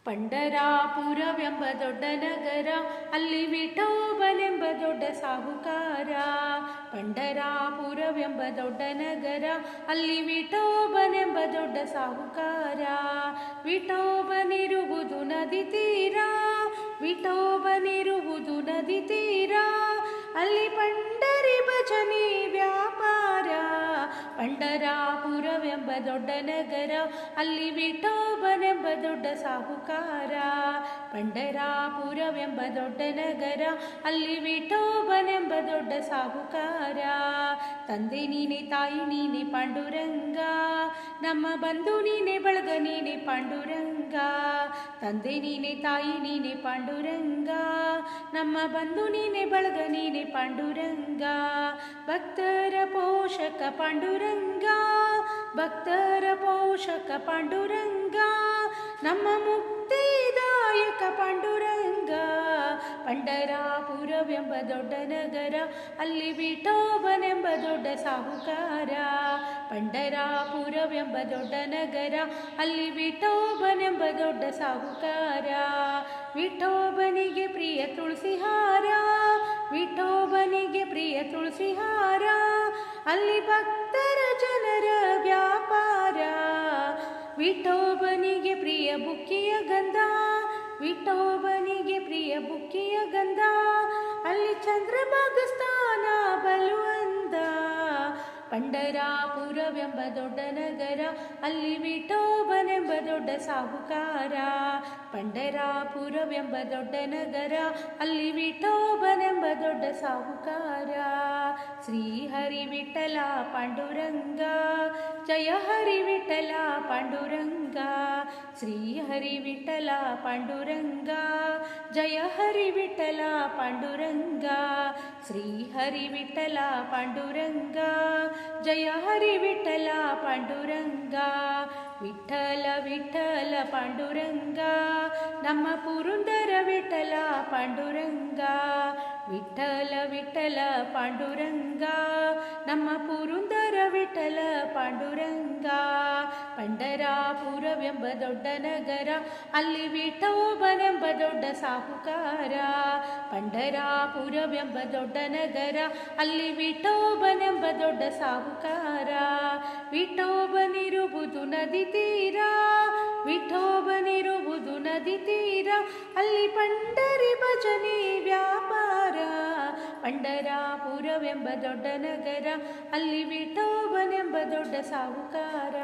ಪಂಡರಾಪುರವೆಂಬ ದೊಡ್ಡ ನಗರ, ಅಲ್ಲಿ ವಿಠೋಬನೆಂಬ ದೊಡ್ಡ ಸಾಹುಕಾರ. ಪಂಡರಾಪುರವೆಂಬ ದೊಡ್ಡ ನಗರ, ಅಲ್ಲಿ ವಿಠೋಬನೆಂಬ ದೊಡ್ಡ ಸಾಹುಕಾರ. ವಿಠೋಬನಿರುವುದು ನದಿ ತೀರ, ವಿಠೋಬನಿರುವುದು ನದಿ ತೀರ, ಅಲ್ಲಿ ಪಂಡರಿ ಭಜನೆ ವ್ಯಾಪಾರ. ಪಂಡರಾಪುರವೆಂಬ ದೊಡ್ಡ ನಗರ, ಅಲ್ಲಿ ವಿಠೋಬನೆಂಬ ದೊಡ್ಡ ಸಾಹುಕಾರ. ಪಂಡರಾಪುರವೆಂಬ ದೊಡ್ಡ ನಗರ, ಅಲ್ಲಿ ವಿಠೋಬನೆಂಬ ದೊಡ್ಡ ಸಾಹುಕಾರ. ತಂದೆ ನೀನೆ, ತಾಯಿ ನೀನೆ ಪಾಂಡುರಂಗ, ನಮ್ಮ ಬಂಧು ನೀನೆ, ಬಳಗ ನೀನೆ ಪಾಂಡುರಂಗ. ತಂದೆ ನೀನೆ, ತಾಯಿ ನೀನೆ ಪಾಂಡುರಂಗ, ನಮ್ಮ ಬಂಧು ನೀನೆ, ಬಳಗ ನೀನೆ ಪಾಂಡುರಂಗ. ಭಕ್ತರ ಪೋಷಕ ಪಾಂಡುರಂಗ, ಭಕ್ತರ ಪೋಷಕ ಪಾಂಡುರಂಗ, ನಮ್ಮ ಮುಕ್ತಿದಾಯಕ ಪಾಂಡುರಂಗ. ಪಂಡರಾಪುರವೆಂಬ ದೊಡ್ಡ ನಗರ, ಅಲ್ಲಿ ವಿಠೋಬನೆಂಬ ದೊಡ್ಡ ಸಾಹುಕಾರ. ಪಂಡರಾಪುರವೆಂಬ ದೊಡ್ಡ ನಗರ, ಅಲ್ಲಿ ವಿಠೋಬನೆಂಬ ದೊಡ್ಡ ಸಾಹುಕಾರ. ವಿಠೋಬನಿಗೆ ಪ್ರಿಯ ತುಳಸಿಹಾರ, ವಿಠೋಬನಿಗೆ ಪ್ರಿಯ ತುಳಸಿಹಾರ, ಅಲ್ಲಿ ಭಕ್ತರ ಜನರ ವ್ಯಾಪಾರ. ವಿಠೋಬನಿಗೆ ಪ್ರಿಯ ಬುಕ್ಕಿಯ ಗಂಧ, ವಿಠೋಬನಿಗೆ ಪ್ರಿಯ ಬುಕ್ಕಿಯ ಗಂಧ, ಅಲ್ಲಿ ಚಂದ್ರಭಾಗ ಸ್ಥಾನ ಬಲುವಂದ. ಪಂಡರಾಪುರವೆಂಬ ದೊಡ್ಡ ನಗರ, ಅಲ್ಲಿ ವಿಠೋಬನೆಂಬ ದೊಡ್ಡ ಸಾಹುಕಾರ. ಪಂಡರಾಪುರವೆಂಬ ದೊಡ್ಡ ನಗರ, ಅಲ್ಲಿ ವಿಠೋಬನೆಂಬ ದೊಡ್ಡ ಸಾಹುಕಾರ. ಶ್ರೀ ಹರಿ ವಿಠಲ ಪಾಂಡುರಂಗ, ಜಯ ಹರಿ ವಿಠಲ ಪಾಂಡುರಂಗ. ಶ್ರೀ ಹರಿ ವಿಠಲ ಪಾಂಡುರಂಗ, ಜಯ ಹರಿ ವಿಠಲ ಪಾಂಡುರಂಗ. ಶ್ರೀ ಹರಿ ವಿಠಲ ಪಾಂಡುರಂಗ, ಜಯ ಹರಿ ವಿಠಲ ಪಾಂಡುರಂಗ. ವಿಠಲ ವಿಠಲ ಪಾಂಡುರಂಗ, ನಮ್ಮ ಪುರಂದರ ವಿಠಲ ಪಾಂಡುರಂಗ. ವಿಠಲ ವಿಠಲ ಪಾಂಡುರಂಗ, ನಮ್ಮ ಪುರಂದರ ವಿಠಲ ಪಾಂಡುರಂಗ. ಪಂಡರಾಪುರವೆಂಬ ದೊಡ್ಡ ನಗರ, ಅಲ್ಲಿ ವಿಠೋಬನೆಂಬ ದೊಡ್ಡ ಸಾಹುಕಾರ. ಪಂಡರಾಪುರವೆಂಬ ದೊಡ್ಡ ನಗರ, ಅಲ್ಲಿ ವಿಠೋಬನೆಂಬ ದೊಡ್ಡ ಸಾಹುಕಾರ. ವಿಠೋಬನಿರುವುದು ನದಿ ತೀರ, ವಿಠೋಬನಿರುವುದು ನದಿ ತೀರ, ಅಲ್ಲಿ ಪಂಡರಿ ಭಜನೆ ವ್ಯಾಪಾರ. ಪಂಡರಾಪುರವೆಂಬ ದೊಡ್ಡ ನಗರ, ಅಲ್ಲಿ ವಿಠೋಬನೆಂಬ ದೊಡ್ಡ ಸಾಹುಕಾರ.